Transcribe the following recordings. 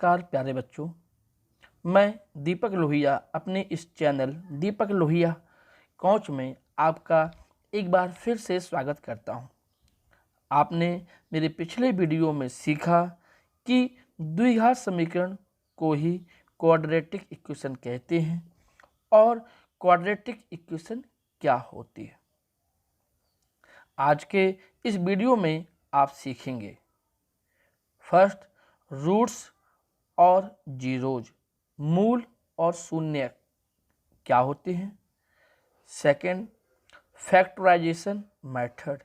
नमस्कार प्यारे बच्चों, मैं दीपक लोहिया अपने इस चैनल दीपक लोहिया कोच में आपका एक बार फिर से स्वागत करता हूं। आपने मेरे पिछले वीडियो में सीखा कि द्विघात समीकरण को ही क्वाड्रेटिक इक्वेशन कहते हैं और क्वाड्रेटिक इक्वेशन क्या होती है। आज के इस वीडियो में आप सीखेंगे फर्स्ट रूट्स और जीरोज, मूल और शून्य क्या होते हैं। सेकंड फैक्टराइजेशन मेथड,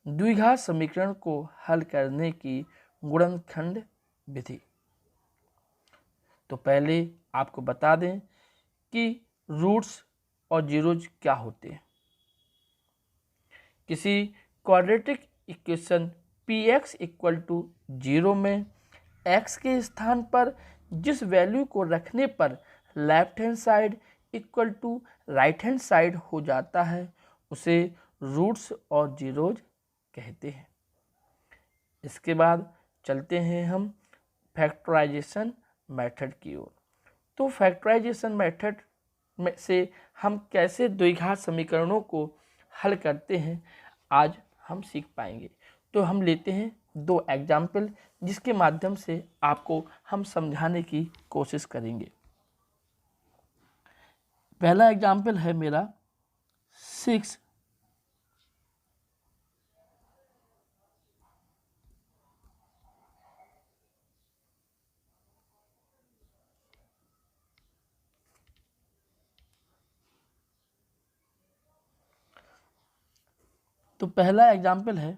द्विघात समीकरण को हल करने की गुणनखंड विधि। तो पहले आपको बता दें कि रूट्स और जीरोज क्या होते हैं। किसी क्वाड्रेटिक इक्वेशन px = 0 में x के स्थान पर जिस वैल्यू को रखने पर left hand side equal to right hand side हो जाता है उसे रूट्स और जीरोज कहते हैं। इसके बाद चलते हैं हम फैक्टराइजेशन मेथड की ओर। तो फैक्टराइजेशन मेथड में से हम कैसे द्विघात समीकरणों को हल करते हैं आज हम सीख पाएंगे। तो हम लेते हैं दो एग्जाम्पल जिसके माध्यम से आपको हम समझाने की कोशिश करेंगे। पहला एग्जाम्पल है मेरा 6 तो पहला एग्जाम्पल है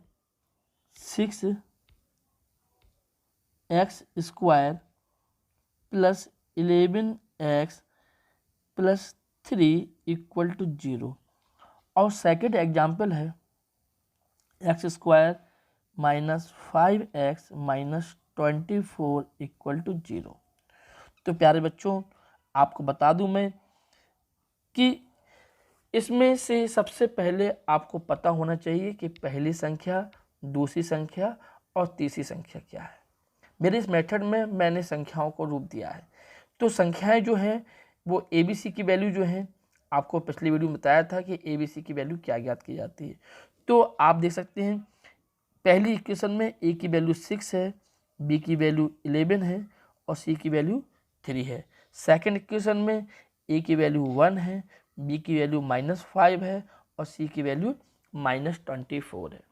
6x² + 11x + 3 = 0 और सेकेंड एग्जाम्पल है x² - 5x - 24 = 0। तो प्यारे बच्चों, आपको बता दूं मैं कि इसमें से सबसे पहले आपको पता होना चाहिए कि पहली संख्या, दूसरी संख्या और तीसरी संख्या क्या है। मेरे इस मेथड में मैंने संख्याओं को रूप दिया है। तो संख्याएं जो हैं वो ABC की वैल्यू जो है, आपको पिछली वीडियो में बताया था कि ABC की वैल्यू क्या ज्ञात की जाती है। तो आप देख सकते हैं पहली इक्वेशन में A की वैल्यू 6 है, B की वैल्यू 11 है और C की वैल्यू 3 है। सेकेंड इक्वेशन में A की वैल्यू 1 है, B की वैल्यू -5 है और C की वैल्यू -24 है।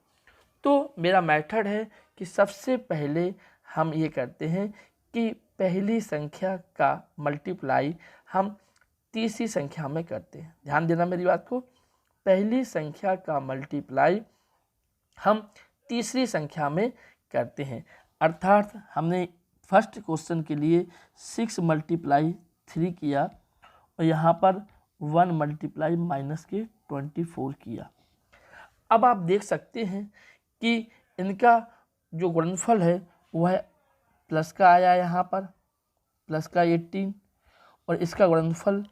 तो मेरा मेथड है कि सबसे पहले हम ये करते हैं कि पहली संख्या का मल्टीप्लाई हम तीसरी संख्या में करते हैं। ध्यान देना मेरी बात को, पहली संख्या का मल्टीप्लाई हम तीसरी संख्या में करते हैं। अर्थात हमने फर्स्ट क्वेश्चन के लिए 6 × 3 किया और यहाँ पर 1 × -24 किया। अब आप देख सकते हैं कि इनका जो गुणनफल है वह प्लस का आया, यहाँ पर प्लस का 18 और इसका गुणनफल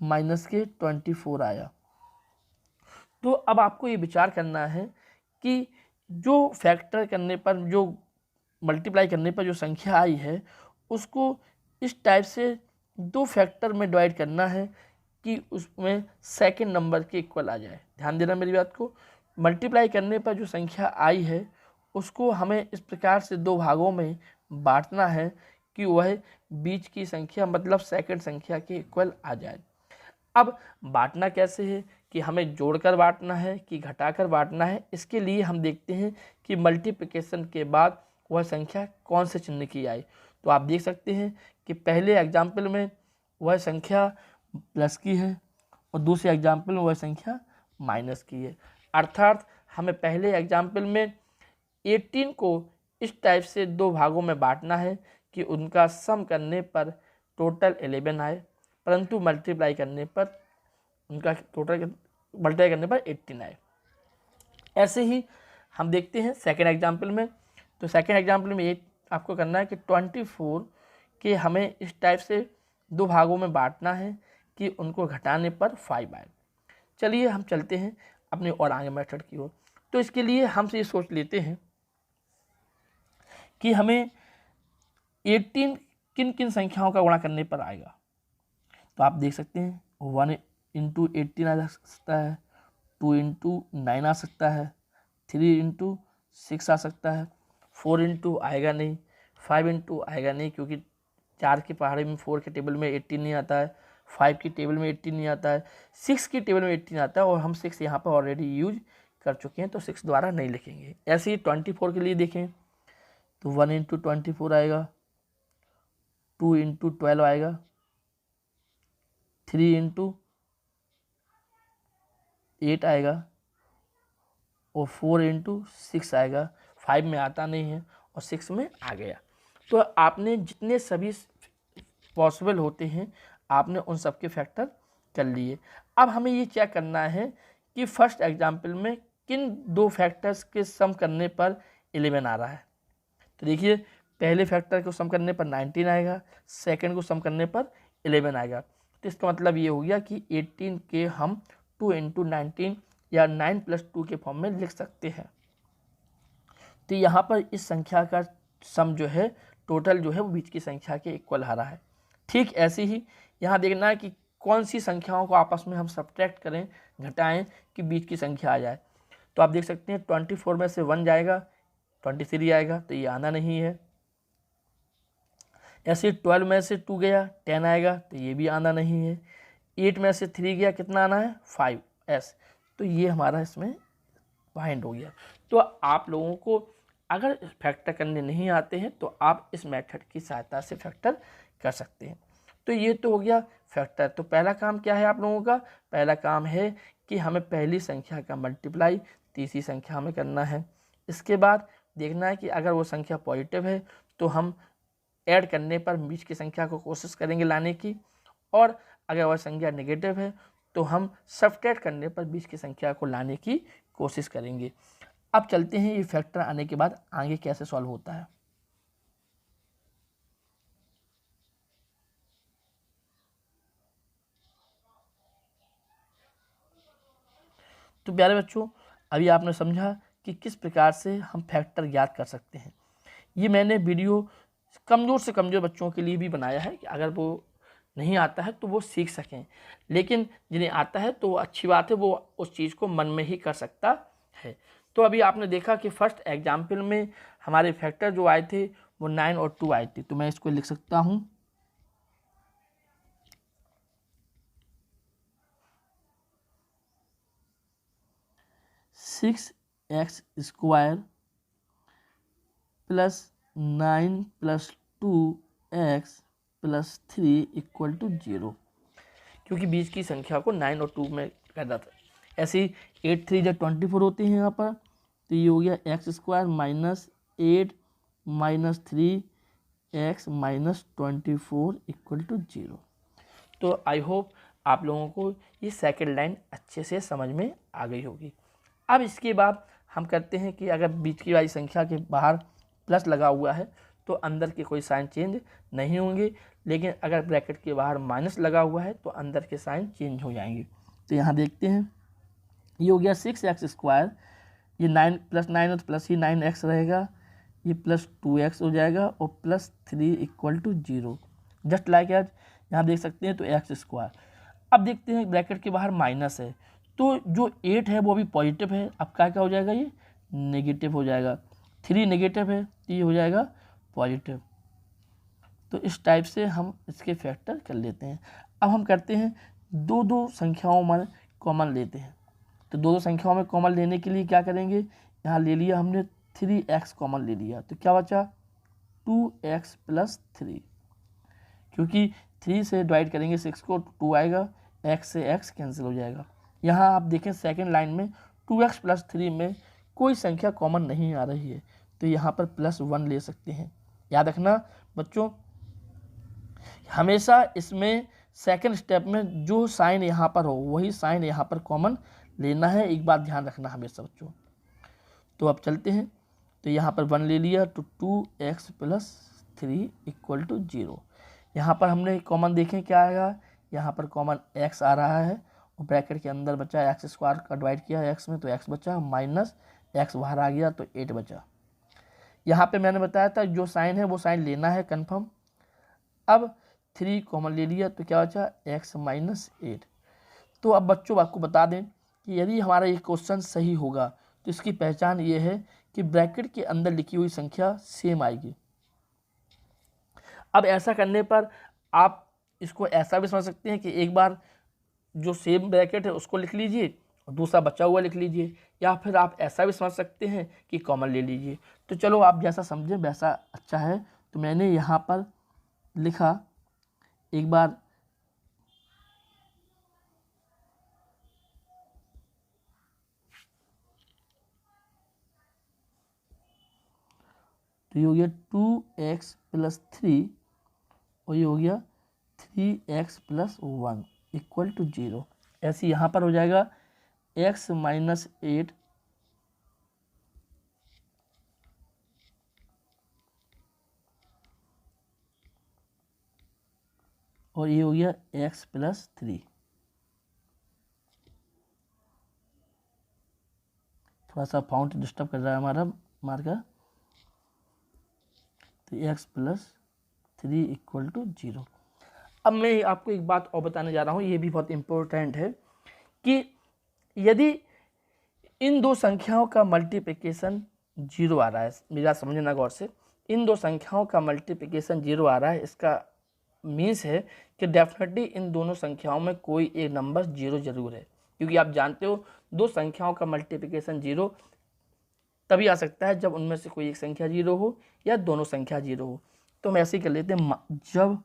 -24 आया। तो अब आपको ये विचार करना है कि जो फैक्टर करने पर, जो मल्टीप्लाई करने पर जो संख्या आई है उसको इस टाइप से दो फैक्टर में डिवाइड करना है कि उसमें सेकंड नंबर के इक्वल आ जाए। ध्यान देना मेरी बात को, मल्टीप्लाई करने पर जो संख्या आई है उसको हमें इस प्रकार से दो भागों में बांटना है कि वह बीच की संख्या मतलब सेकंड संख्या के इक्वल आ जाए। अब बांटना कैसे है कि हमें जोड़कर बांटना है कि घटाकर बांटना है, इसके लिए हम देखते हैं कि मल्टीप्लिकेशन के बाद वह संख्या कौन से चिन्ह की आए। तो आप देख सकते हैं कि पहले एग्जाम्पल में वह संख्या प्लस की है और दूसरे एग्जाम्पल में वह संख्या माइनस की है। अर्थात हमें पहले एग्जाम्पल में 18 को इस टाइप से दो भागों में बांटना है कि उनका सम करने पर टोटल 11 आए, परंतु मल्टीप्लाई करने पर उनका टोटल मल्टीप्लाई करने पर 18 आए। ऐसे ही हम देखते हैं सेकेंड एग्जाम्पल में। तो सेकेंड एग्जाम्पल में ये आपको करना है कि 24 के हमें इस टाइप से दो भागों में बांटना है कि उनको घटाने पर 5 आए। चलिए हम चलते हैं अपने और आगे मेथड की ओर। तो इसके लिए हमसे ये सोच लेते हैं कि हमें 18 किन किन संख्याओं का गुणा करने पर आएगा। तो आप देख सकते हैं 1 इंटू 18 आ सकता है, 2 इंटू 9 आ सकता है, 3 इंटू 6 आ सकता है, 4 इंटू आएगा नहीं, 5 इंटू आएगा नहीं क्योंकि 4 के पहाड़े में 4 के टेबल में 18 नहीं आता है, 5 की टेबल में 18 नहीं आता है, 6 की टेबल में 18 आता है और हम 6 यहाँ पर ऑलरेडी यूज कर चुके हैं तो 6 द्वारा नहीं लिखेंगे। ऐसे ही 24 के लिए देखें तो 1 इंटू 24 आएगा, 2 इंटू 12 आएगा, 3 इंटू 8 आएगा और 4 इंटू 6 आएगा। 5 में आता नहीं है और 6 में आ गया। तो आपने जितने सभी पॉसिबल होते हैं आपने उन सब के फैक्टर कर लिए। अब हमें ये चेक करना है कि फर्स्ट एग्जाम्पल में किन दो फैक्टर्स के सम करने पर 11 आ रहा है। तो देखिए पहले फैक्टर को सम करने पर 19 आएगा, सेकंड को सम करने पर 11 आएगा। तो इसका मतलब ये हो गया कि 18 के हम 2 इंटू 19 या 9 प्लस 2 के फॉर्म में लिख सकते हैं। तो यहाँ पर इस संख्या का सम जो है टोटल जो है वो बीच की संख्या के इक्वल आ रहा है। ठीक ऐसे ही यहाँ देखना है कि कौन सी संख्याओं को आपस में हम सब्ट्रैक्ट करें, घटाएं कि बीच की संख्या आ जाए। तो आप देख सकते हैं 24 में से 1 जाएगा, 23 आएगा तो ये आना नहीं है। ऐसे 12 में से 2 गया 10 आएगा तो ये भी आना नहीं है। 8 में से 3 गया कितना आना है 5s, तो ये हमारा इसमें फाइंड हो गया। तो आप लोगों को अगर फैक्टर करने नहीं आते हैं तो आप इस मेथड की सहायता से फैक्टर कर सकते हैं। तो ये तो हो गया फैक्टर। तो पहला काम क्या है आप लोगों का, पहला काम है कि हमें पहली संख्या का मल्टीप्लाई तीसरी संख्या में करना है। इसके बाद देखना है कि अगर वो संख्या पॉजिटिव है तो हम ऐड करने पर बीच की संख्या को कोशिश करेंगे लाने की, और अगर वह संख्या नेगेटिव है तो हम सब्ट्रैक्ट करने पर बीच की संख्या को लाने की कोशिश करेंगे। अब चलते हैं ये फैक्टर आने के बाद आगे कैसे सॉल्व होता है। तो प्यारे बच्चों अभी आपने समझा कि किस प्रकार से हम फैक्टर ज्ञात कर सकते हैं। ये मैंने वीडियो कमज़ोर से कमज़ोर बच्चों के लिए भी बनाया है कि अगर वो नहीं आता है तो वो सीख सकें, लेकिन जिन्हें आता है तो अच्छी बात है, वो उस चीज़ को मन में ही कर सकता है। तो अभी आपने देखा कि फर्स्ट एग्जाम्पल में हमारे फैक्टर जो आए थे वो 9 और 2 आए थे। तो मैं इसको लिख सकता हूँ 6x² plus 9 plus 2x plus 3 equal to 0, क्योंकि बीच की संख्या को 9 और 2 में करना था। ऐसे ही 8 3 जब 24 होते हैं यहाँ पर, तो ये हो गया x² minus 8 minus 3x minus 24 equal to 0। तो आई होप आप लोगों को ये सेकंड लाइन अच्छे से समझ में आ गई होगी। अब इसके बाद हम करते हैं कि अगर बीच की वाली संख्या के बाहर प्लस लगा हुआ है तो अंदर के कोई साइन चेंज नहीं होंगे, लेकिन अगर ब्रैकेट के बाहर माइनस लगा हुआ है तो अंदर के साइन चेंज हो जाएंगे। तो यहाँ देखते हैं ये हो गया 6x², ये 9 प्लस 9 है तो प्लस ही 9x रहेगा, ये प्लस 2x हो जाएगा और plus 3 equal to 0, just like as यहाँ देख सकते हैं। तो x²। अब देखते हैं ब्रैकेट के बाहर माइनस है तो जो 8 है वो अभी पॉजिटिव है, अब क्या क्या हो जाएगा, ये नेगेटिव हो जाएगा। 3 नेगेटिव है तो ये हो जाएगा पॉजिटिव। तो इस टाइप से हम इसके फैक्टर कर लेते हैं। अब हम करते हैं दो दो संख्याओं में कॉमन लेते हैं। तो दो दो संख्याओं में कॉमन लेने के लिए क्या करेंगे, यहाँ ले लिया हमने 3x कॉमन ले लिया तो क्या बचा 2x प्लस 3, क्योंकि 3 से डिवाइड करेंगे 6 को 2 आएगा, x से x कैंसिल हो जाएगा। यहाँ आप देखें सेकंड लाइन में 2x प्लस 3 में कोई संख्या कॉमन नहीं आ रही है तो यहाँ पर +1 ले सकते हैं। याद रखना बच्चों, हमेशा इसमें सेकंड स्टेप में जो साइन यहाँ पर हो वही साइन यहाँ पर कॉमन लेना है, एक बात ध्यान रखना हमेशा बच्चों। तो अब चलते हैं, तो यहाँ पर 1 ले लिया तो 2x प्लस 3 इक्वल टू 0। यहाँ पर हमने कॉमन देखें क्या आएगा, यहाँ पर कॉमन x आ रहा है और ब्रैकेट के अंदर बचा x² का डिवाइड किया x में तो x बचा, माइनस x बाहर आ गया तो 8 बचा। यहाँ पे मैंने बताया था जो साइन है वो साइन लेना है कन्फर्म। अब 3 कॉमन ले लिया तो क्या बचा x माइनस 8। तो अब बच्चों आपको बता दें कि यदि हमारा ये क्वेश्चन सही होगा तो इसकी पहचान ये है कि ब्रैकेट के अंदर लिखी हुई संख्या सेम आएगी। अब ऐसा करने पर आप इसको ऐसा भी समझ सकते हैं कि एक बार जो सेम ब्रैकेट है उसको लिख लीजिए और दूसरा बचा हुआ लिख लीजिए, या फिर आप ऐसा भी समझ सकते हैं कि कॉमन ले लीजिए। तो चलो आप जैसा समझें वैसा अच्छा है। तो मैंने यहाँ पर लिखा, एक बार तो ये हो गया 2x प्लस 3 और ये हो गया 3x प्लस 1 इक्वल टू 0। ऐसे यहाँ पर हो जाएगा x माइनस 8 और ये हो गया x प्लस 3। थोड़ा सा फाउंट डिस्टर्ब कर रहा है हमारा मार्कर। तो x प्लस 3 इक्वल टू 0। अब मैं आपको एक बात और बताने जा रहा हूँ, ये भी बहुत इम्पोर्टेंट है कि यदि इन दो संख्याओं का मल्टीप्लिकेशन 0 आ रहा है, मेरा समझना गौर से, इन दो संख्याओं का मल्टीप्लिकेशन 0 आ रहा है, इसका मीन्स है कि डेफिनेटली इन दोनों संख्याओं में कोई एक नंबर 0 जरूर है। क्योंकि आप जानते हो दो संख्याओं का मल्टीप्लिकेशन 0 तभी आ सकता है जब उनमें से कोई एक संख्या 0 हो या दोनों संख्या 0 हो। तो हम ऐसे ही कर लेते हैं, जब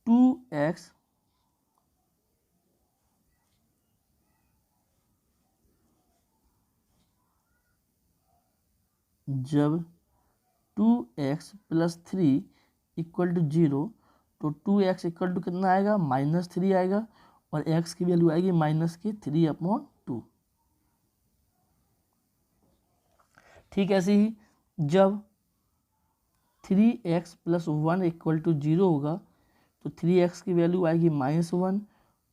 2x जब 2x प्लस 3 इक्वल टू 0 तो 2x इक्वल टू कितना आएगा -3 आएगा और x की वैल्यू आएगी -3/2। ठीक ऐसे ही जब 3x प्लस 1 इक्वल टू 0 होगा तो 3x की वैल्यू आएगी -1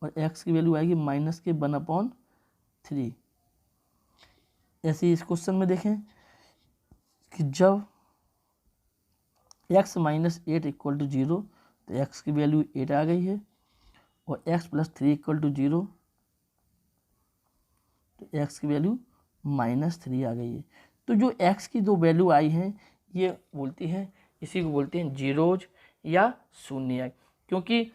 और x की वैल्यू आएगी -1/3। ऐसे ही इस क्वेश्चन में देखें कि जब x माइनस 8 इक्वल टू 0 तो x की वैल्यू 8 आ गई है और x प्लस 3 इक्वल टू 0 तो x की वैल्यू -3 आ गई है। तो जो x की दो वैल्यू आई हैं ये बोलती हैं, इसी को बोलते हैं जीरोज या शून्य, क्योंकि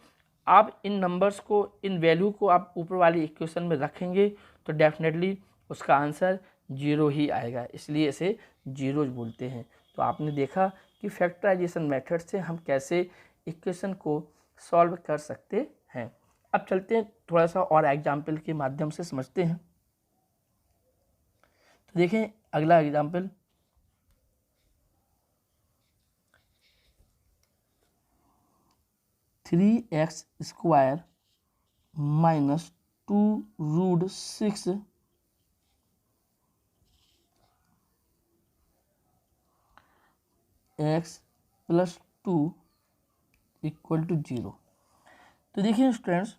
आप इन नंबर्स को, इन वैल्यू को आप ऊपर वाली इक्वेशन में रखेंगे तो डेफिनेटली उसका आंसर 0 ही आएगा, इसलिए इसे जीरोज बोलते हैं। तो आपने देखा कि फैक्टराइजेशन मेथड से हम कैसे इक्वेशन को सॉल्व कर सकते हैं। अब चलते हैं थोड़ा सा और एग्जाम्पल के माध्यम से समझते हैं। तो देखें अगला example, 3x square minus 2√6 x plus 2 equal to 0। तो देखिए स्टूडेंट्स,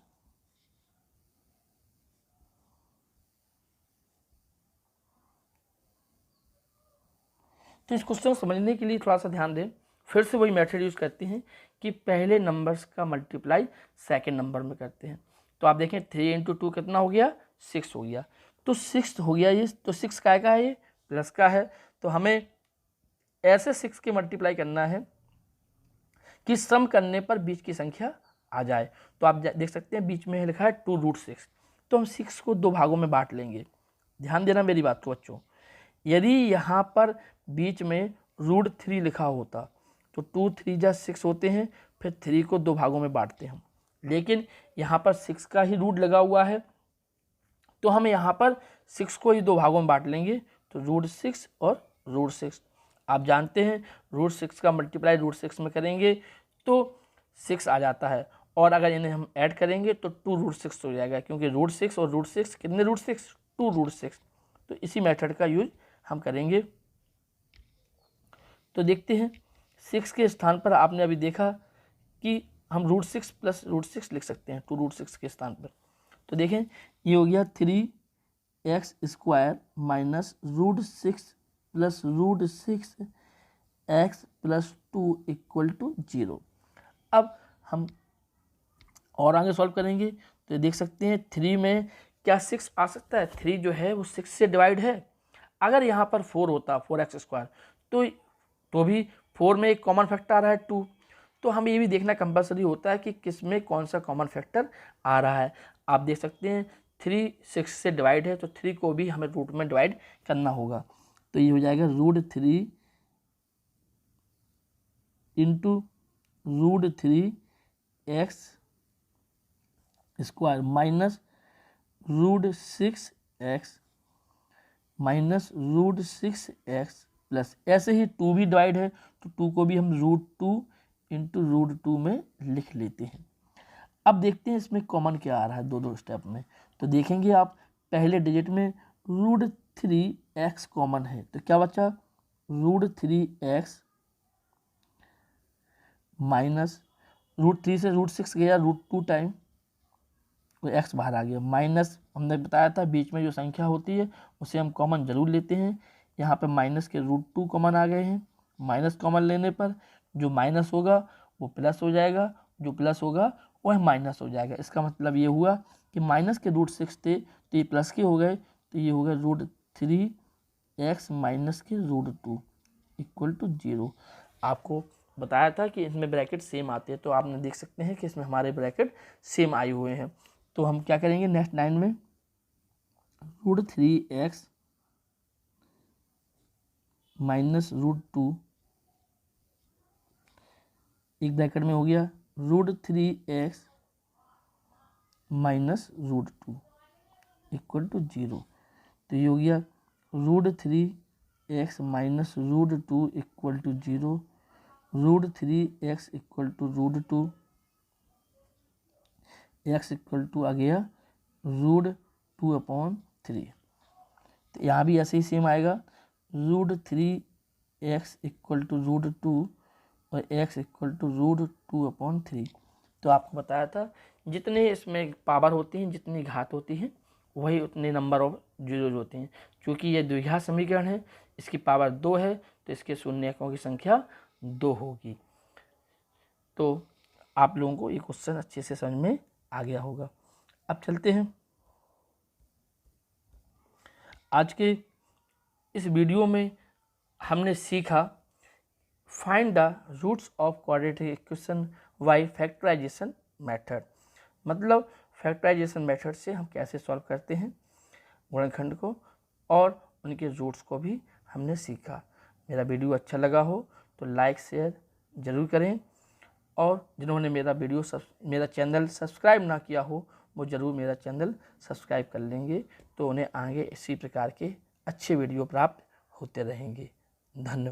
तो इस क्वेश्चन को समझने के लिए थोड़ा सा ध्यान दें। फिर से वही मेथड यूज़ करते हैं कि पहले नंबर्स का मल्टीप्लाई सेकंड नंबर में करते हैं। तो आप देखें 3 × 2 कितना हो गया 6 हो गया, तो 6 हो गया ये, तो 6 का है ये प्लस का है, तो हमें ऐसे 6 के मल्टीप्लाई करना है कि सम करने पर बीच की संख्या आ जाए। तो आप देख सकते हैं बीच में लिखा है 2√6, तो हम 6 को दो भागों में बांट लेंगे। ध्यान देना मेरी बात को बच्चों, यदि यहाँ पर बीच में √3 लिखा होता तो 2 3 जा 6 होते हैं, फिर 3 को दो भागों में बांटते हैं, लेकिन यहाँ पर 6 का ही रूट लगा हुआ है तो हम यहाँ पर 6 को ही दो भागों में बांट लेंगे, तो √6 और √6। आप जानते हैं √6 का मल्टीप्लाई √6 में करेंगे तो 6 आ जाता है, और अगर इन्हें हम ऐड करेंगे तो 2√6 हो जाएगा, क्योंकि √6 और √6 कितने √6 2√6। तो इसी मेथड का यूज हम करेंगे। तो देखते हैं 6 के स्थान पर आपने अभी देखा कि हम √6 प्लस √6 लिख सकते हैं 2√6 के स्थान पर। तो देखें ये हो गया 3x square minus √6 plus √6 x plus 2 equal to 0। अब हम और आगे सॉल्व करेंगे तो देख सकते हैं 3 में क्या 6 आ सकता है? 3 जो है वो 6 से डिवाइड है। अगर यहाँ पर 4 होता 4x² तो भी 4 में एक कॉमन फैक्टर आ रहा है 2, तो हमें ये भी देखना कंपलसरी होता है कि किस में कौन सा कॉमन फैक्टर आ रहा है। आप देख सकते हैं 3 6 से डिवाइड है तो 3 को भी हमें रूट में डिवाइड करना होगा, तो ये हो जाएगा √3 into √3x² minus √6x minus √6x plus, ऐसे ही 2 भी डिवाइड है तो 2 को भी हम √2 इंटू √2 में लिख लेते हैं। अब देखते हैं इसमें कॉमन क्या आ रहा है दो स्टेप में। तो देखेंगे आप पहले डिजिट में √3x कॉमन है तो क्या बचा? √3x माइनस √3 से √6 गया √2 टाइम तो x बाहर आ गया, माइनस हमने बताया था बीच में जो संख्या होती है उसे हम कॉमन जरूर लेते हैं। यहाँ पे माइनस के √2 कॉमन आ गए हैं, माइनस कॉमन लेने पर जो माइनस होगा वो प्लस हो जाएगा, जो प्लस होगा वह माइनस हो जाएगा। इसका मतलब ये हुआ कि माइनस के √6 थे तो ये प्लस के हो गए, तो ये होगा √3x माइनस के √2 इक्वल टू 0। आपको बताया था कि इसमें ब्रैकेट सेम आते हैं, तो आपने देख सकते हैं कि इसमें हमारे ब्रैकेट सेम आए हुए हैं। तो हम क्या करेंगे नेक्स्ट लाइन में √3x माइनस √2 एक ब्रैकेट में हो गया √3x माइनस √2 इक्वल टू 0। तो ये हो गया √3x minus √2 equal to 0, √3x equal to √2, x equal to आ गया √2/3। तो यहाँ भी ऐसे ही सेम आएगा √3x इक्वल टू √2 और x इक्वल टू √2/3। तो आपको बताया था जितने इसमें पावर होती हैं, जितनी घात होती हैं, वही उतने नंबर ऑफ जीरोज होते हैं। क्योंकि ये द्विघात समीकरण है, इसकी पावर 2 है तो इसके शून्यकों की संख्या 2 होगी। तो आप लोगों को ये क्वेश्चन अच्छे से समझ में आ गया होगा। अब चलते हैं आज के इस वीडियो में हमने सीखा find the roots of quadratic equation by factorisation method. मतलब फैक्टराइजेशन मेथड से हम कैसे सॉल्व करते हैं गुणनखंड को, और उनके रूट्स को भी हमने सीखा। मेरा वीडियो अच्छा लगा हो तो लाइक शेयर ज़रूर करें, और जिन्होंने मेरा चैनल सब्सक्राइब ना किया हो वो ज़रूर मेरा चैनल सब्सक्राइब कर लेंगे, तो उन्हें आगे इसी प्रकार के अच्छे वीडियो प्राप्त होते रहेंगे। धन्यवाद।